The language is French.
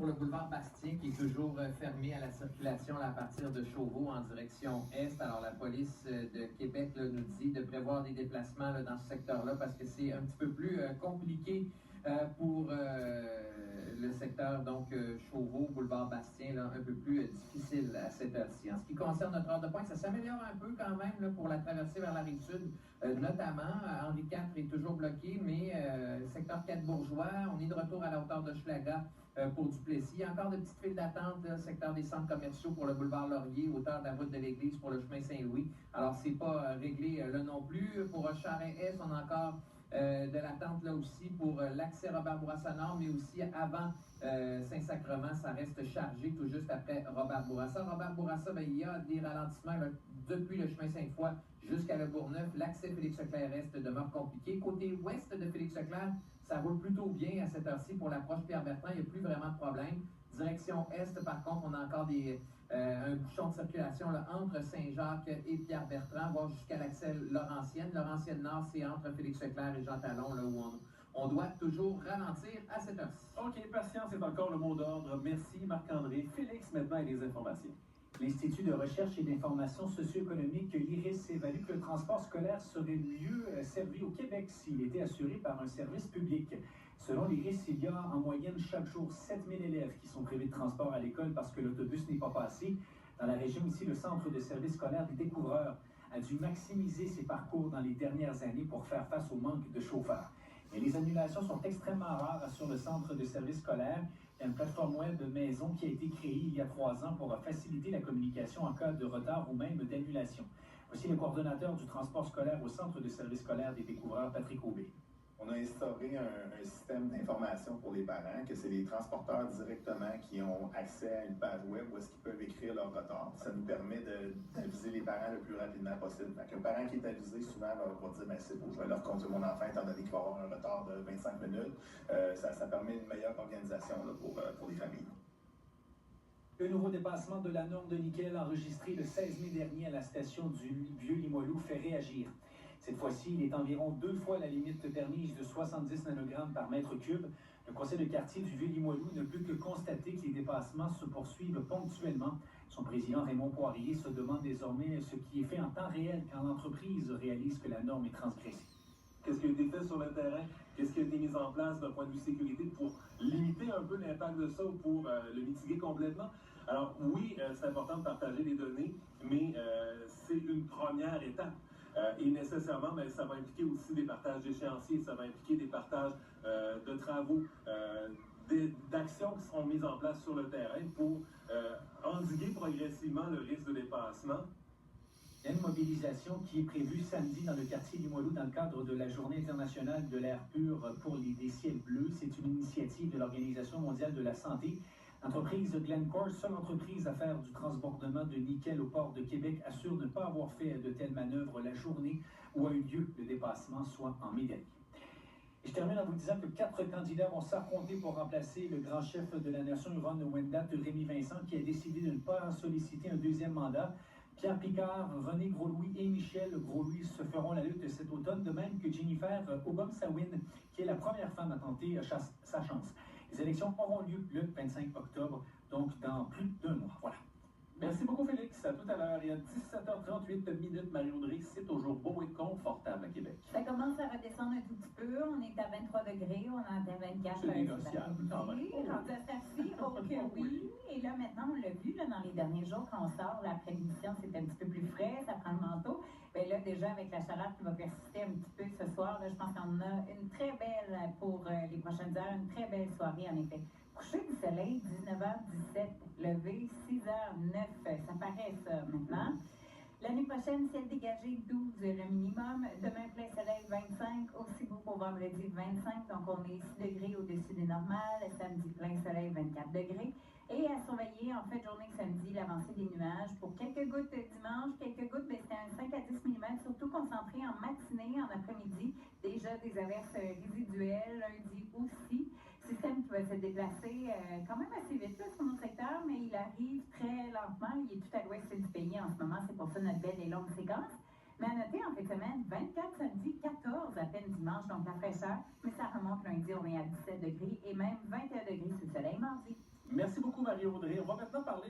le boulevard Bastien qui est toujours fermé à la circulation là, à partir de Chauveau en direction est. Alors la police de Québec là, nous dit de prévoir des déplacements là, dans ce secteur-là parce que c'est un petit peu plus compliqué pour le secteur donc Chauveau, boulevard Bastien, là, un peu plus difficile à cette heure-ci. En ce qui concerne notre heure de pointe, ça s'améliore un peu quand même là, pour la traversée vers la Rive-Sud, notamment. Henri IV est toujours bloqué, mais secteur 4 Bourgeois, on est de retour à la hauteur de Schlaga pour Duplessis. Il y a encore de petites files d'attente, secteur des centres commerciaux pour le boulevard Laurier, hauteur de la route de l'Église pour le chemin Saint-Louis. Alors, c'est pas réglé là non plus. Pour Rochard-Est, on a encore de l'attente là aussi pour l'accès Robert-Bourassa-Nord, mais aussi avant Saint-Sacrement, ça reste chargé tout juste après Robert-Bourassa. Robert-Bourassa, ben, il y a des ralentissements là, depuis le chemin Sainte-Foy jusqu'à Le Bourgneuf. L'accès Félix-Leclerc-Est demeure compliqué. Côté ouest de Félix-Leclerc, ça roule plutôt bien à cette heure-ci pour l'approche Pierre-Bertrand. Il n'y a plus vraiment de problème. Direction est, par contre, on a encore un bouchon de circulation là, entre Saint-Jacques et Pierre-Bertrand, voire jusqu'à l'accès Laurentienne. Laurentienne-Nord, c'est entre Félix-Leclerc et Jean Talon, là où on doit toujours ralentir à cette heure-ci. OK, patience est encore le mot d'ordre. Merci Marc-André. Félix, maintenant, et les informations. L'Institut de recherche et d'information socio-économique, l'IRIS, évalue que le transport scolaire serait mieux servi au Québec s'il était assuré par un service public. Selon l'IRIS, il y a en moyenne chaque jour 7000 élèves qui sont privés de transport à l'école parce que l'autobus n'est pas passé. Dans la région ici, le Centre de service scolaire des découvreurs a dû maximiser ses parcours dans les dernières années pour faire face au manque de chauffeurs. Et les annulations sont extrêmement rares sur le Centre de service scolaire. Il y a une plateforme web maison qui a été créée il y a 3 ans pour faciliter la communication en cas de retard ou même d'annulation. Voici le coordonnateur du transport scolaire au Centre de service scolaire des découvreurs, Patrick Aubé. On a instauré un système d'information pour les parents, que c'est les transporteurs directement qui ont accès à une page web où est-ce qu'ils peuvent écrire leur retard. Ça nous permet d'aviser les parents le plus rapidement possible. Donc, un parent qui est avisé, souvent, va dire « c'est beau, je vais leur conduire mon enfant étant donné qu'il va avoir un retard de 25 minutes. » Ça permet une meilleure organisation là, pour les familles. Le nouveau dépassement de la norme de nickel enregistré le 16 mai dernier à la station du Vieux-Limoilou fait réagir. Cette fois-ci, il est environ 2 fois la limite permise de 70 nanogrammes par mètre cube. Le conseil de quartier du Vieux-Limoilou ne peut que constater que les dépassements se poursuivent ponctuellement. Son président Raymond Poirier se demande désormais ce qui est fait en temps réel quand l'entreprise réalise que la norme est transgressée. Qu'est-ce qui a été fait sur le terrain? Qu'est-ce qui a été mis en place d'un point de vue sécurité pour limiter un peu l'impact de ça ou pour le mitiguer complètement? Alors oui, c'est important de partager les données, mais c'est une première étape. Et nécessairement, mais ça va impliquer aussi des partages d'échéanciers, ça va impliquer des partages de travaux, d'actions qui seront mises en place sur le terrain pour endiguer progressivement le risque de dépassement. Il y a une mobilisation qui est prévue samedi dans le quartier Limoilou dans le cadre de la Journée internationale de l'air pur pour des ciels bleus. C'est une initiative de l'Organisation mondiale de la santé. L'entreprise Glencore, seule entreprise à faire du transbordement de nickel au port de Québec, assure ne pas avoir fait de telles manœuvres la journée où a eu lieu le dépassement, soit en mai dernier. Et je termine en vous disant que 4 candidats vont s'affronter pour remplacer le grand chef de la nation, Huron-Wendat, Rémi Vincent, qui a décidé de ne pas solliciter un deuxième mandat. Pierre Picard, René Gros-Louis et Michel Gros-Louis se feront la lutte cet automne, de même que Jennifer Obom-Sawin, qui est la première femme à tenter sa chance. Les élections auront lieu le 25 octobre, donc dans plus d'1 mois. Voilà. Merci beaucoup, Félix. À tout à l'heure. Il y a 17h38 minutes, Marie-Audrey. C'est toujours beau et confortable à Québec. Ça commence à redescendre un tout petit peu. On est à 23 degrés, on est à 24. C'est négociable, quand même. Oui, rendu à Stacy, ok, oui. Et là, maintenant, on l'a vu là, dans les derniers jours, quand on sort, l'après-émission, c'est un petit peu plus frais, ça prend le manteau. Bien là, déjà, avec la chaleur qui va persister un petit peu ce soir, là, je pense qu'on a une très belle, pour les prochaines heures, une très belle soirée, en effet. Coucher du soleil, 19h17, lever, 6h09, ça paraît ça maintenant. L'année prochaine, ciel dégagé, 12 le minimum. Demain, plein soleil, 25. Aussi beau pour vendredi, 25. Donc, on est 6 degrés au-dessus des normales. Samedi, plein soleil, 24 degrés. Et à surveiller, en fait, journée samedi, l'avancée des nuages. Pour quelques gouttes dimanche, quelques gouttes, c'était un 5 à 10 mm, surtout concentré en matinée, en après-midi. Déjà des averses résiduelles, lundi aussi. Système qui va se déplacer quand même assez vite là, sur notre secteur, mais il arrive très lentement. Il est tout à l'ouest du pays en ce moment. C'est pour ça notre belle et longue séquence. Mais à noter, en fin de semaine, 24 samedi, 14 à peine dimanche, donc la fraîcheur. Mais ça remonte lundi, on est à 17 degrés et même 21 degrés sous le soleil mardi. Merci. Marie-Audrey. On va maintenant parler